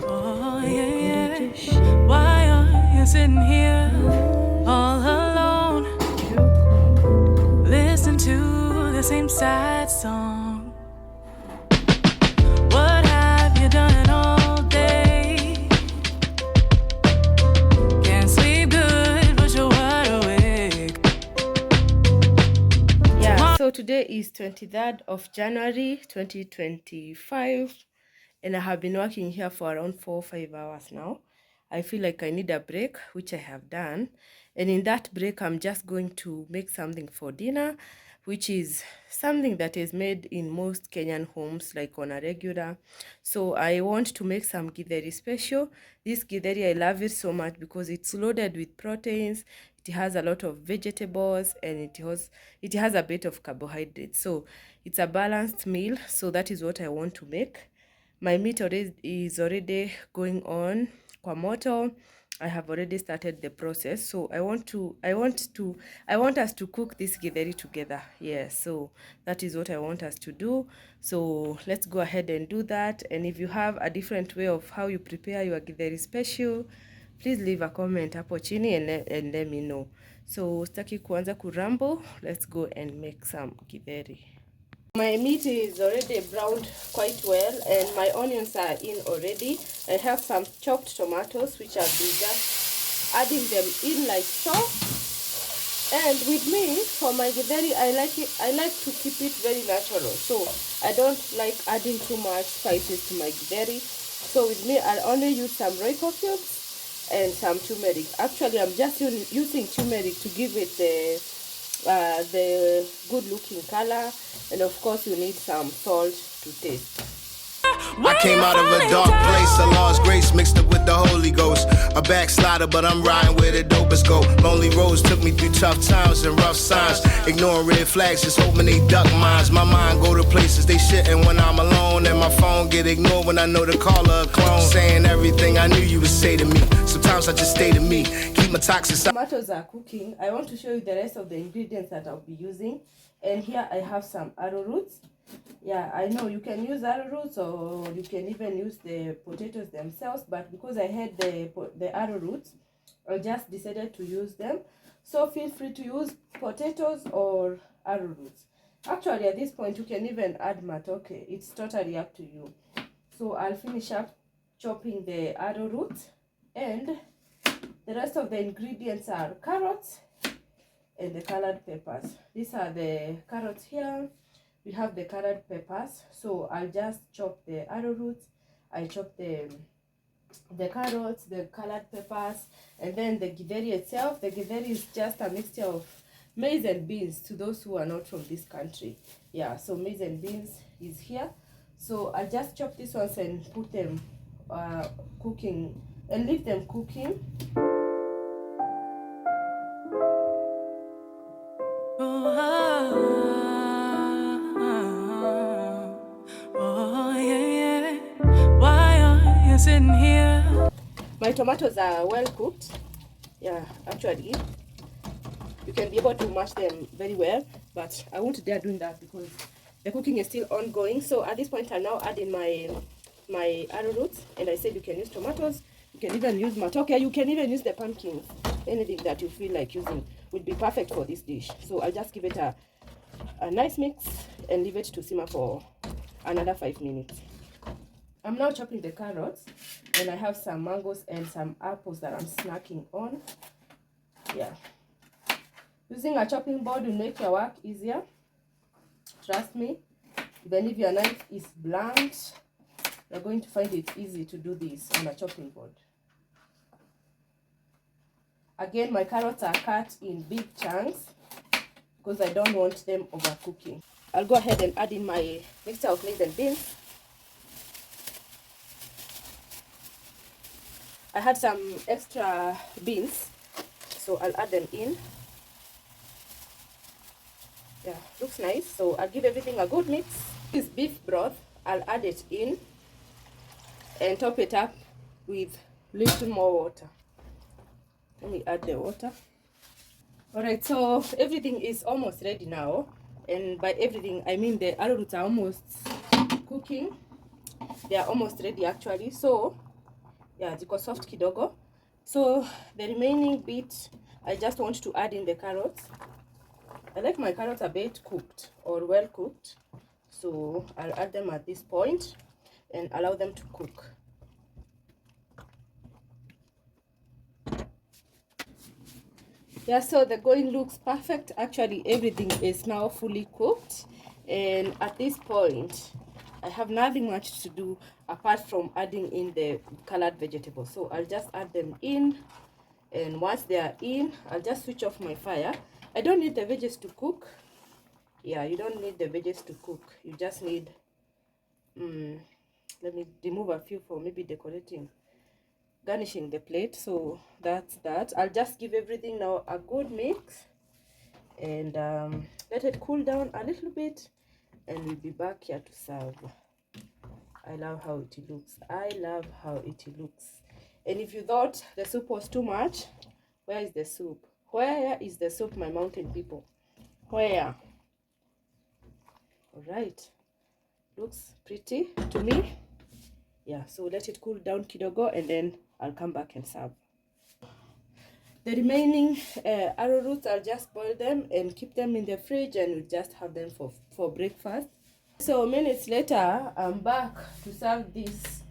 Oh, yeah, yeah. Why are you sitting here all alone? Listen to the same sad song. What have you done all day? Can't sleep good, but you're wide awake. Yeah, so today is 23rd of January 2025, and I have been working here for around 4 or 5 hours now. I feel like I need a break, which I have done. And in that break, I'm just going to make something for dinner, which is something that is made in most Kenyan homes, like on a regular. So I want to make some githeri special. This githeri, I love it so much because it's loaded with proteins. It has a lot of vegetables, and it has a bit of carbohydrates. So it's a balanced meal. So that is what I want to make. My meat is already going on kwa moto. I have already started the process. So I want us to cook this githeri together. Yeah, so that is what I want us to do. So let's go ahead and do that. And if you have a different way of how you prepare your githeri special, please leave a comment hapo chini and let me know. So sitaki kuanza kurambo, let's go and make some githeri. My meat is already browned quite well, and my onions are in already. I have some chopped tomatoes, which I'll be just adding them in like so. And with me, for my githeri, I like to keep it very natural. So I don't like adding too much spices to my githeri. So with me, I'll only use some Royco cubes and some turmeric. Actually, I'm just using turmeric to give it the good looking color, and of course you need some salt to taste. I came out of a dark place, a lost grace mixed up with the Holy Ghost. A backslider, but I'm riding where the dopest go. Lonely roads took me through tough times and rough signs. Ignoring red flags, just hoping they duck mines. My mind go to places they shouldn't when I'm alone, and my phone get ignored when I know to call her a clone. Saying everything I knew you would say to me. Sometimes I just stay to me, keep my toxic. Tomatoes are cooking. I want to show you the rest of the ingredients that I'll be using. And here I have some arrowroots. Yeah, I know you can use arrowroots, or you can even use the potatoes themselves, but because I had the arrowroots, I just decided to use them. So feel free to use potatoes or arrowroots. Actually, at this point you can even add matoke. It's totally up to you. So I'll finish up chopping the arrowroots, and the rest of the ingredients are carrots and the colored peppers. These are the carrots here. We have the colored peppers. So I'll just chop the arrowroots. I chop the carrots, the colored peppers, and then the githeri itself. The githeri is just a mixture of maize and beans, to those who are not from this country. Yeah, so maize and beans is here. So I'll just chop these ones and put them cooking, and leave them cooking. Oh, yeah, yeah. Why are you sitting here? My tomatoes are well cooked. Yeah, actually, you can be able to mash them very well, but I won't dare doing that because the cooking is still ongoing. So at this point, I'll now add in my arrowroots, and I said you can use tomatoes, you can even use matoke, you can even use the pumpkins. Anything that you feel like using would be perfect for this dish. So I'll just give it a nice mix and leave it to simmer for another 5 minutes. I'm now chopping the carrots, and I have some mangoes and some apples that I'm snacking on. Yeah, using a chopping board will make your work easier. Trust me, even if your knife is blunt, you're going to find it easy to do this on a chopping board. Again, my carrots are cut in big chunks because I don't want them overcooking. I'll go ahead and add in my mixture of maize and beans. I had some extra beans, so I'll add them in. Yeah, looks nice. So I'll give everything a good mix. This beef broth, I'll add it in and top it up with little more water. Let me add the water. Alright, so everything is almost ready now. And by everything, I mean the arrowroots are almost cooking. They are almost ready actually. So yeah, ziko soft kidogo. So the remaining bit, I just want to add in the carrots. I like my carrots a bit cooked or well cooked. So I'll add them at this point and allow them to cook. Yeah, so the going looks perfect. Actually, everything is now fully cooked. And at this point, I have nothing much to do apart from adding in the colored vegetables. So I'll just add them in. And once they are in, I'll just switch off my fire. I don't need the veggies to cook. Yeah, you don't need the veggies to cook. You just need, let me remove a few for maybe decorating, garnishing the plate. So that's that. I'll just give everything now a good mix and let it cool down a little bit, and we'll be back here to serve. I love how it looks. I love how it looks. And if you thought the soup was too much, where is the soup? Where is the soup, my mountain people? Where? All right, looks pretty to me. Yeah, so let it cool down kidogo and then I'll come back and serve. The remaining arrowroots, I'll just boil them and keep them in the fridge, and we'll just have them for breakfast. So minutes later, I'm back to serve this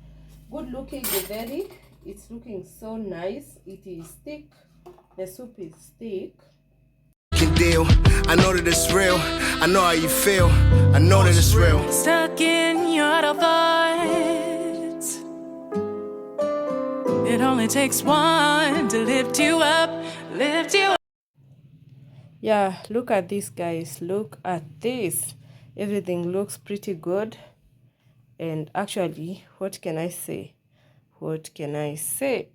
good looking githeri. It's looking so nice. It is thick. The soup is thick. Deal. I know that it's real. I know how you feel. I know that it's real. Stuck in your thoughts. It only takes one to lift you up, lift you up. Yeah, look at this, guys. Look at this. Everything looks pretty good. And actually, what can I say? What can I say?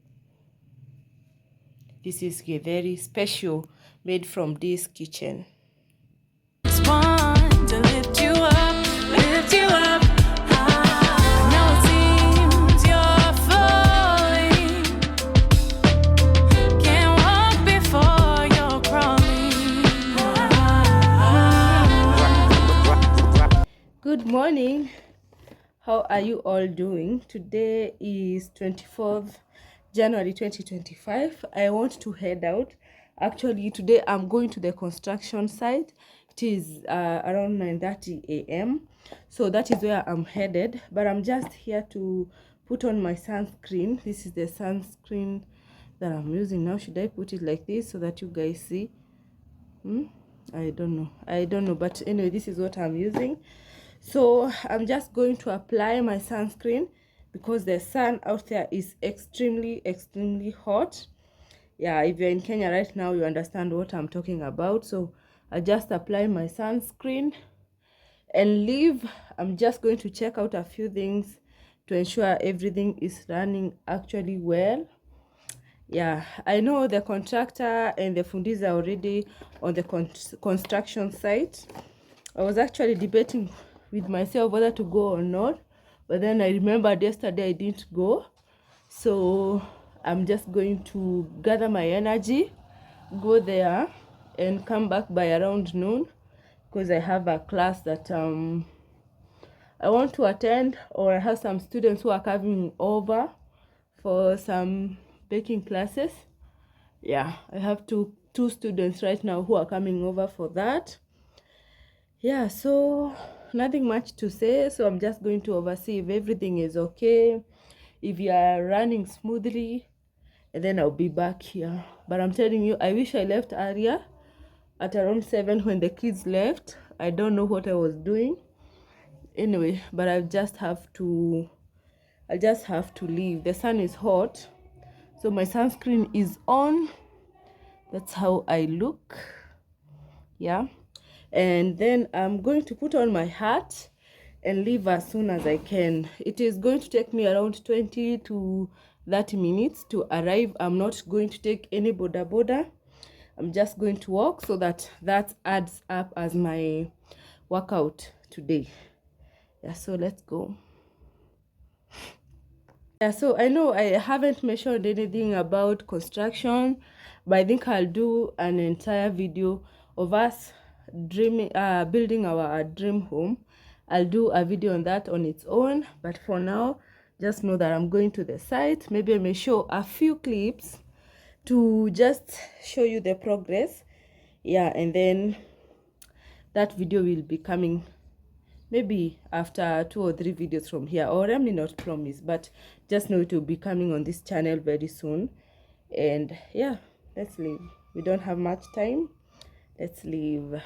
This is very special, made from this kitchen. It's one to lift you up, lift you up. I know it seems you're falling. Can't walk before you're crawling. Good morning. How are you all doing? Today is 24th January 2025. I want to head out. Actually, today I'm going to the construction site. It is around 9:30 a.m. So that is where I'm headed. But I'm just here to put on my sunscreen. This is the sunscreen that I'm using now. Should I put it like this so that you guys see? I don't know. But anyway, this is what I'm using. So I'm just going to apply my sunscreen because the sun out there is extremely hot. Yeah, if you're in Kenya right now, you understand what I'm talking about. So I just apply my sunscreen and leave. I'm just going to check out a few things to ensure everything is running actually well. Yeah, I know the contractor and the fundis are already on the construction site. I was actually debating with myself whether to go or not, but then I remembered yesterday I didn't go. So I'm just going to gather my energy, go there and come back by around noon, because I have a class that I want to attend, or I have some students who are coming over for some baking classes. Yeah, I have two students right now who are coming over for that. Yeah, so nothing much to say. So I'm just going to oversee if everything is okay, if you are running smoothly, and then I'll be back here. But I'm telling you, I wish I left earlier at around 7 when the kids left. I don't know what I was doing. Anyway, but I just have to leave. The sun is hot, so my sunscreen is on. That's how I look. Yeah, and then I'm going to put on my hat and leave as soon as I can. It is going to take me around 20 to 30 minutes to arrive. I'm not going to take any boda. I'm just going to walk, so that adds up as my workout today. Yeah, so let's go. Yeah, so I know I haven't mentioned anything about construction, but I think I'll do an entire video of us building our dream home. I'll do a video on that on its own, but for now, just know that I'm going to the site. Maybe I may show a few clips to just show you the progress. Yeah, and then that video will be coming maybe after 2 or 3 videos from here, or I may not promise, but just know it will be coming on this channel very soon. And yeah, let's leave. We don't have much time. Let's leave.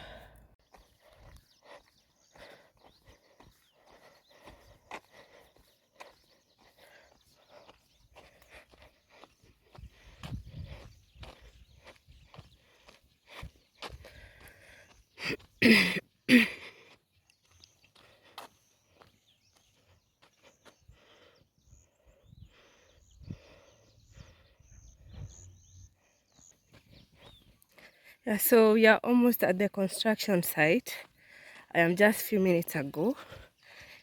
Yeah, so we are almost at the construction site. I am just a few minutes ago,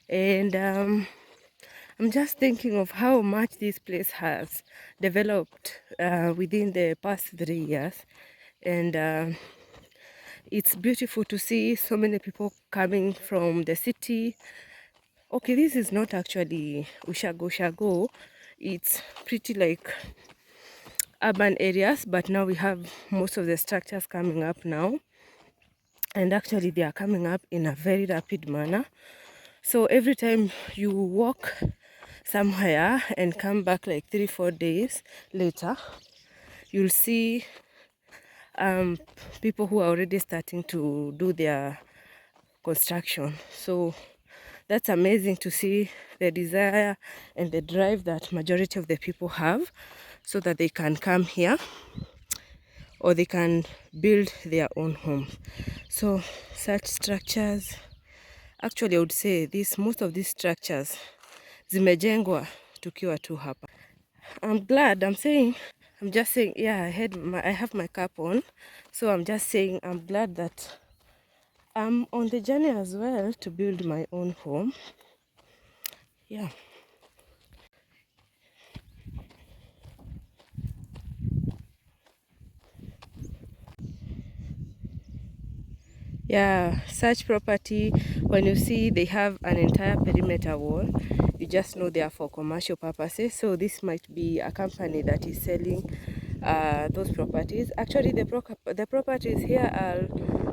and I'm just thinking of how much this place has developed within the past 3 years, and it's beautiful to see so many people coming from the city. Okay, this is not actually Ushago. It's pretty like urban areas, but now we have most of the structures coming up now, and actually they are coming up in a very rapid manner. So every time you walk somewhere and come back like 3-4 days later, you'll see people who are already starting to do their construction. So that's amazing to see the desire and the drive that majority of the people have, so that they can come here or they can build their own homes. So such structures, actually I would say most of these structures zimejengwa tukiwa tu hapa. I'm just saying, yeah, I have my cap on, so I'm just saying I'm glad that I'm on the journey as well to build my own home. Yeah. Yeah, such property, when you see they have an entire perimeter wall, you just know they are for commercial purposes. So this might be a company that is selling those properties. Actually, the properties here are,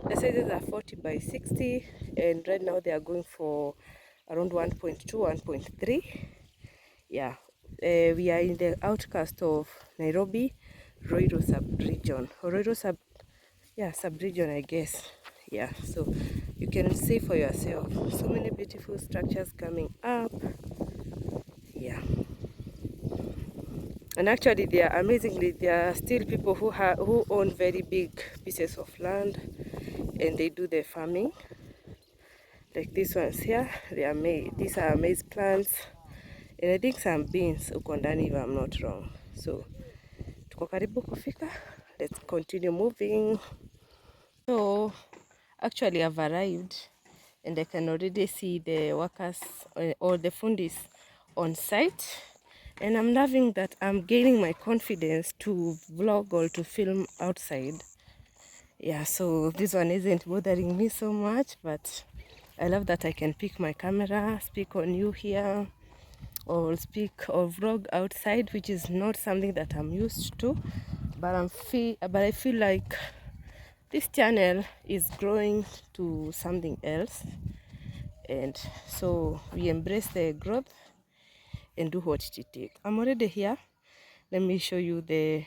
the sizes are 40 by 60, and right now they are going for around 1.2, 1.3. Yeah, we are in the outskirts of Nairobi, Ruiru sub-region, or sub-region, I guess. Yeah, so you can see for yourself so many beautiful structures coming up. Yeah, and actually there are still people who own very big pieces of land, and they do the farming like these ones here. These are maize plants, and I think some beans uko ndani, if I'm not wrong. So tuko karibu kufika. Let's continue moving. So actually I've arrived, and I can already see the workers or the fundis on site, and I'm loving that I'm gaining my confidence to vlog or to film outside. Yeah, so this one isn't bothering me so much, but I love that I can pick my camera, speak on you here, or speak or vlog outside, which is not something that I'm used to, but I feel like this channel is growing to something else, and so we embrace the growth and do what it takes. I'm already here. Let me show you the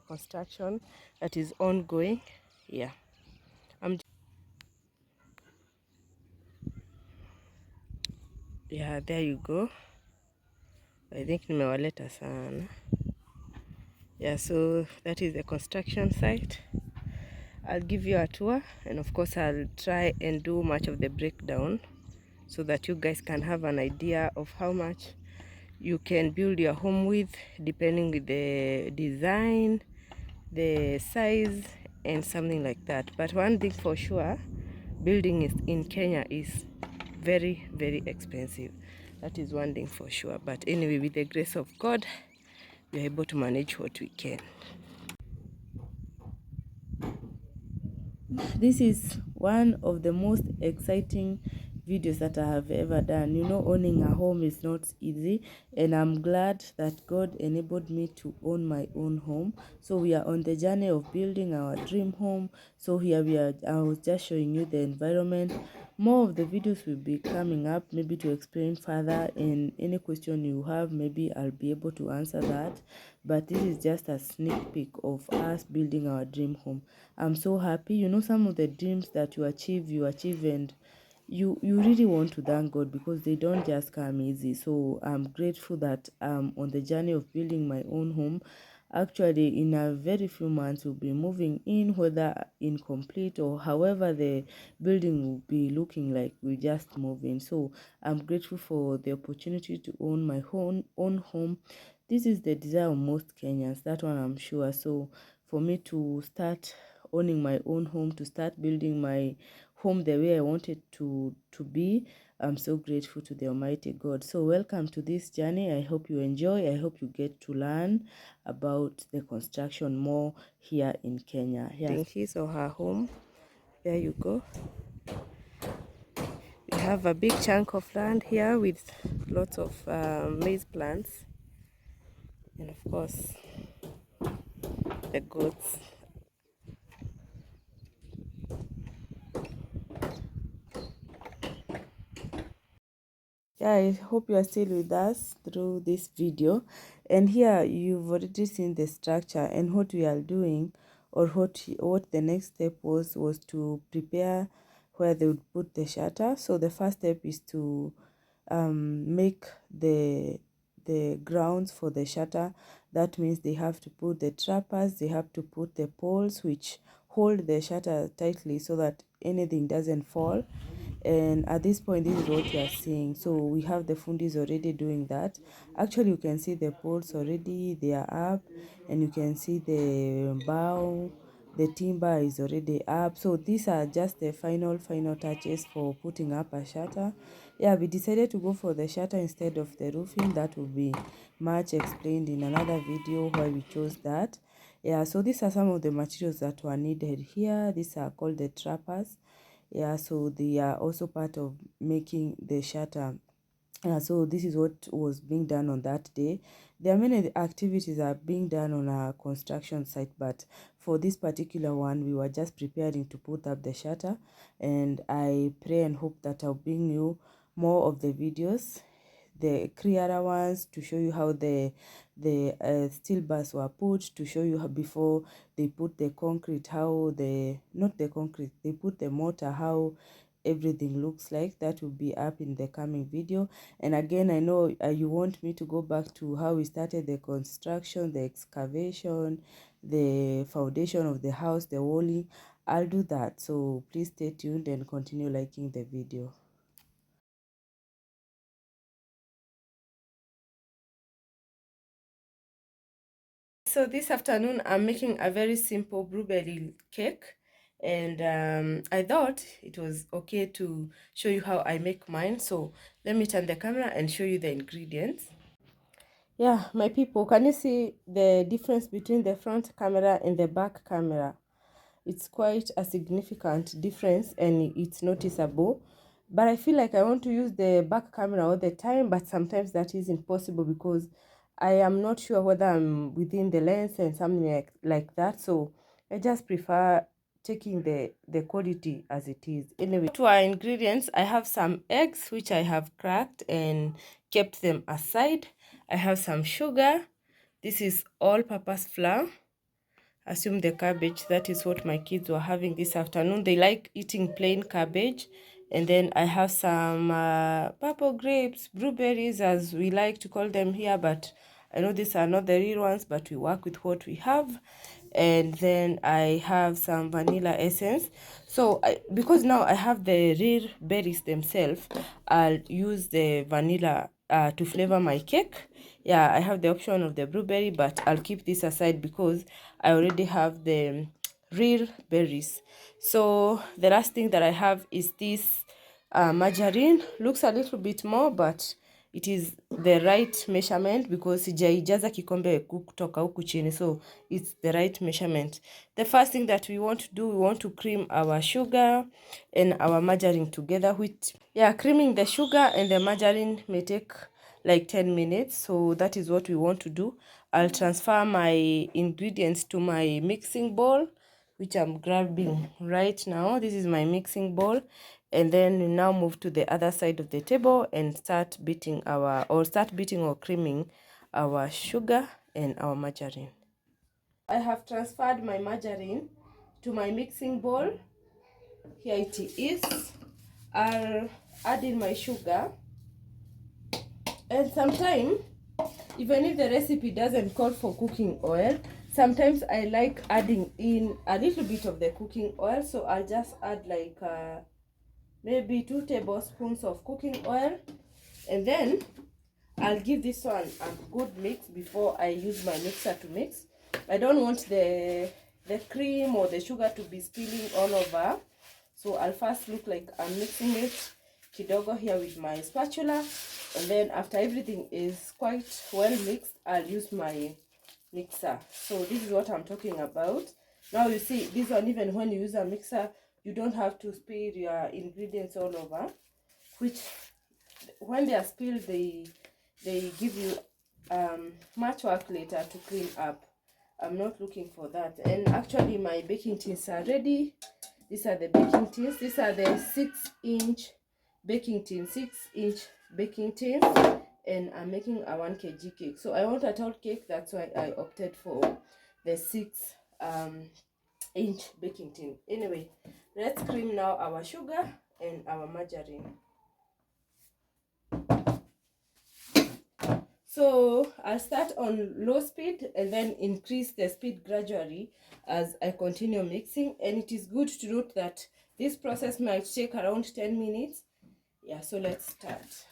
construction that is ongoing. Yeah, there you go. I think nimewaleta sana. Yeah, so that is the construction site. I'll give you a tour, and of course I'll try and do much of the breakdown so that you guys can have an idea of how much you can build your home with, depending with the design, the size, and something like that. But one thing for sure, building in Kenya is very, very expensive. That is one thing for sure. But anyway, with the grace of God, we are able to manage what we can. This is one of the most exciting videos that I have ever done. You know, owning a home is not easy, and I'm glad that God enabled me to own my own home. So we are on the journey of building our dream home. So here we are. I was just showing you the environment. More of the videos will be coming up, maybe to explain further, and any question you have, maybe I'll be able to answer that. But this is just a sneak peek of us building our dream home. I'm so happy. You know, some of the dreams that you achieve, and you really want to thank God because they don't just come easy. So I'm grateful that on the journey of building my own home. Actually, in a very few months, we'll be moving in, whether incomplete or however the building will be looking like. We just move in. So I'm grateful for the opportunity to own my own home. This is the desire of most Kenyans. That one I'm sure. So for me to start owning my own home, to start building my home the way I want it to be, I'm so grateful to the Almighty God. So welcome to this journey. I hope you enjoy. I hope you get to learn about the construction more here in Kenya. Yeah. His or her home. There you go. We have a big chunk of land here with lots of maize plants, and of course the goats. Yeah, I hope you are still with us through this video. And here you've already seen the structure, and what we are doing, or what the next step was to prepare where they would put the shutter. So the first step is to make the grounds for the shutter. That means they have to put the trappers, they have to put the poles which hold the shutter tightly so that anything doesn't fall. And at this point, this is what you are seeing. So we have the fundis already doing that. Actually, you can see the poles already, they are up, and you can see the bow, the timber is already up. So these are just the final touches for putting up a shutter. Yeah, we decided to go for the shutter instead of the roofing. That will be much explained in another video why we chose that. Yeah, so these are some of the materials that were needed here. These are called the trappers. Yeah, so they are also part of making the shutter. So this is what was being done on that day. There are many activities that are being done on a construction site, but for this particular one, we were just preparing to put up the shutter, and I pray and hope that I'll bring you more of the videos, the clearer ones, to show you how the steel bars were put, to show you how before they put the concrete, how the not the concrete, they put the mortar, how everything looks like. That will be up in the coming video. And again, I know you want me to go back to how we started the construction, the excavation, the foundation of the house, the walling. I'll do that, so please stay tuned and continue liking the video. So this afternoon I'm making a very simple blueberry cake, and I thought it was okay to show you how I make mine. So let me turn the camera and show you the ingredients. Yeah, my people, can you see the difference between the front camera and the back camera? It's quite a significant difference and it's noticeable. But I feel like I want to use the back camera all the time, but sometimes that isn't possible because I am not sure whether I'm within the lens and something like that. So I just prefer taking the quality as it is. Anyway, to our ingredients, I have some eggs which I have cracked and kept them aside. I have some sugar. This is all-purpose flour. Assume the cabbage. That is what my kids were having this afternoon. They like eating plain cabbage. And then I have some purple grapes, blueberries, as we like to call them here, but I know these are not the real ones, but we work with what we have. And then I have some vanilla essence. So because now I have the real berries themselves, I'll use the vanilla to flavor my cake. Yeah, I have the option of the blueberry, but I'll keep this aside because I already have the real berries. So the last thing that I have is this margarine. Looks a little bit more, but it is the right measurement because sijaijaza kikombe kutoka huku chini, so it's the right measurement. The first thing that we want to do, we want to cream our sugar and our margarine together, which creaming the sugar and the margarine may take like 10 minutes, so that is what we want to do. I'll transfer my ingredients to my mixing bowl, which I'm grabbing right now. This is my mixing bowl, and then we now move to the other side of the table and start beating or creaming our sugar and our margarine. I have transferred my margarine to my mixing bowl. Here it is. I'll add in my sugar, and sometimes, even if the recipe doesn't call for cooking oil, sometimes I like adding in a little bit of the cooking oil, so I'll just add like maybe 2 tablespoons of cooking oil, and then I'll give this one a good mix before I use my mixer to mix. I don't want the cream or the sugar to be spilling all over, so I'll first look like I'm mixing it kidogo here with my spatula, and then after everything is quite well mixed, I'll use my mixer. So this is what I'm talking about. Now you see, this one, even when you use a mixer, you don't have to spill your ingredients all over, which when they are spilled, they give you much work later to clean up. I'm not looking for that. And actually my baking tins are ready. These are the baking tins. These are the 6-inch baking tin, 6-inch baking tin, and I'm making a 1 kg cake. So I want a tall cake, that's why I opted for the 6-inch baking tin. Anyway, let's cream now our sugar and our margarine. So I'll start on low speed and then increase the speed gradually as I continue mixing. And it is good to note that this process might take around 10 minutes. Yeah, so let's start.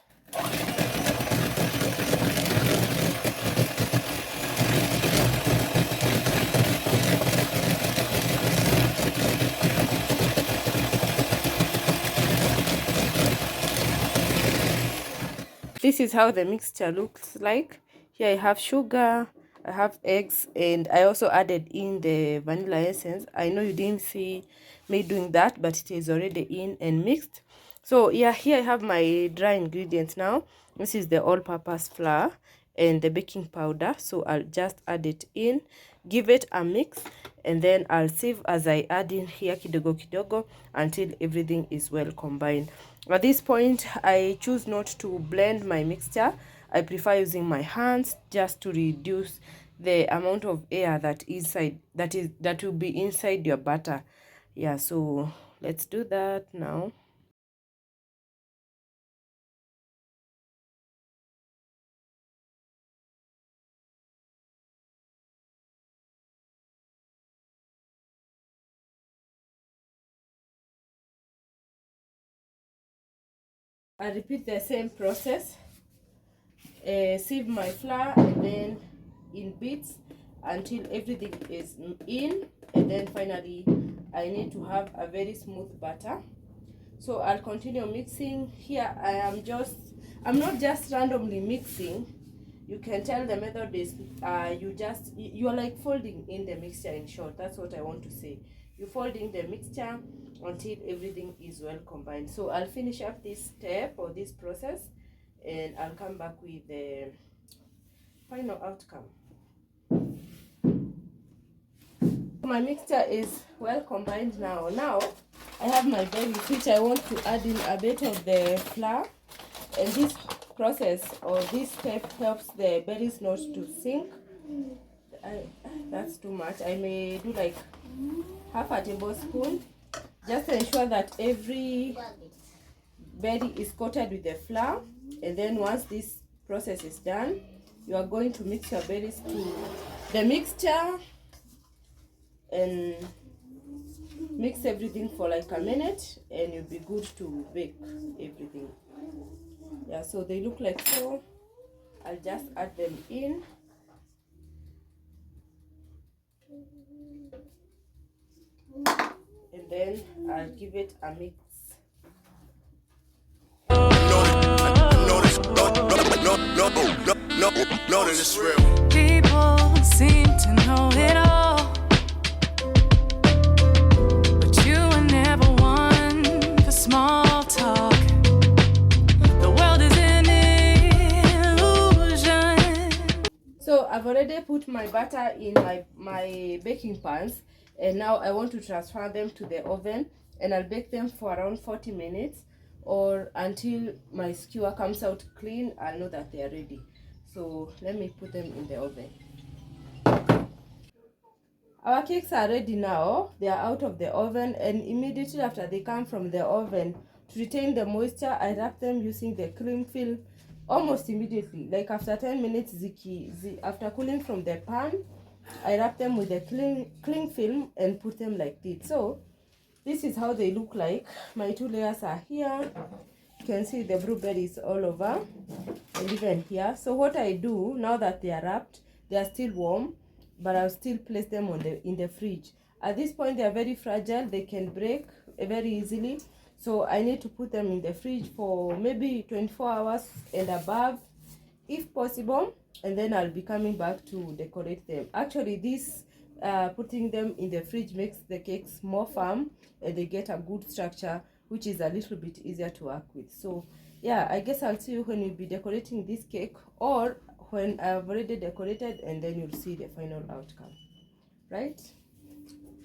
This is how the mixture looks like. Here I have sugar, I have eggs, and I also added in the vanilla essence. I know you didn't see me doing that, but it is already in and mixed. So yeah, here I have my dry ingredients now. This is the all-purpose flour and the baking powder. So I'll just add it in, give it a mix, and then I'll sieve as I add in here kidogo kidogo until everything is well combined. At this point, I choose not to blend my mixture. I prefer using my hands just to reduce the amount of air that will be inside your batter. Yeah, so let's do that now. I repeat the same process. Sieve my flour and then in bits until everything is in, and then finally I need to have a very smooth batter. So I'll continue mixing. Here I'm not just randomly mixing. You can tell the method is you're like folding in the mixture. In short, that's what I want to say. You fold in the mixture until everything is well combined. So I'll finish up this step or this process, and I'll come back with the final outcome. My mixture is well combined now. Now I have my berries, which I want to add in a bit of the flour, and this process or this step helps the berries not to sink. That's too much. I may do like half a tablespoon, just to ensure that every berry is coated with the flour. And then once this process is done, you are going to mix your berries to the mixture and mix everything for like a minute, and you'll be good to bake everything. Yeah, so they look like so. I'll just add them in. And then I'll give it a mix. I know the Know that it's real. People seem to know it all, but you were never one for small talk. The world is an illusion. So I've already put my butter in my baking pans, and now I want to transfer them to the oven, and I'll bake them for around 40 minutes or until my skewer comes out clean. I'll know that they are ready. So let me put them in the oven. Our cakes are ready now. They are out of the oven, and immediately after they come from the oven, to retain the moisture, I wrap them using the cling film almost immediately. Like after 10 minutes, after cooling from the pan, I wrap them with the cling film and put them like this. So this is how they look like. My 2 layers are here. You can see the blueberries all over and even here. So what I do now that they are wrapped, they are still warm, but I'll still place them in the fridge. At this point, they are very fragile. They can break very easily. So I need to put them in the fridge for maybe 24 hours and above, if possible. And then I'll be coming back to decorate them. Actually, this putting them in the fridge makes the cakes more firm, and they get a good structure, which is a little bit easier to work with. So yeah, I guess I'll see you when you'll be decorating this cake, or when I've already decorated, and then you'll see the final outcome, right?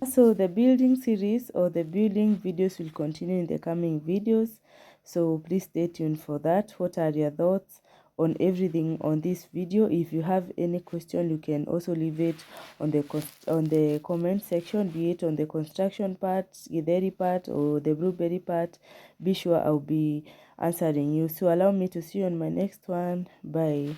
So the building series or the building videos will continue in the coming videos, so please stay tuned for that. What are your thoughts on everything on this video? If you have any question, you can also leave it on the comment section, be it on the construction part, githeri part, or the blueberry part. Be sure I'll be answering you. So allow me to see you on my next one. Bye.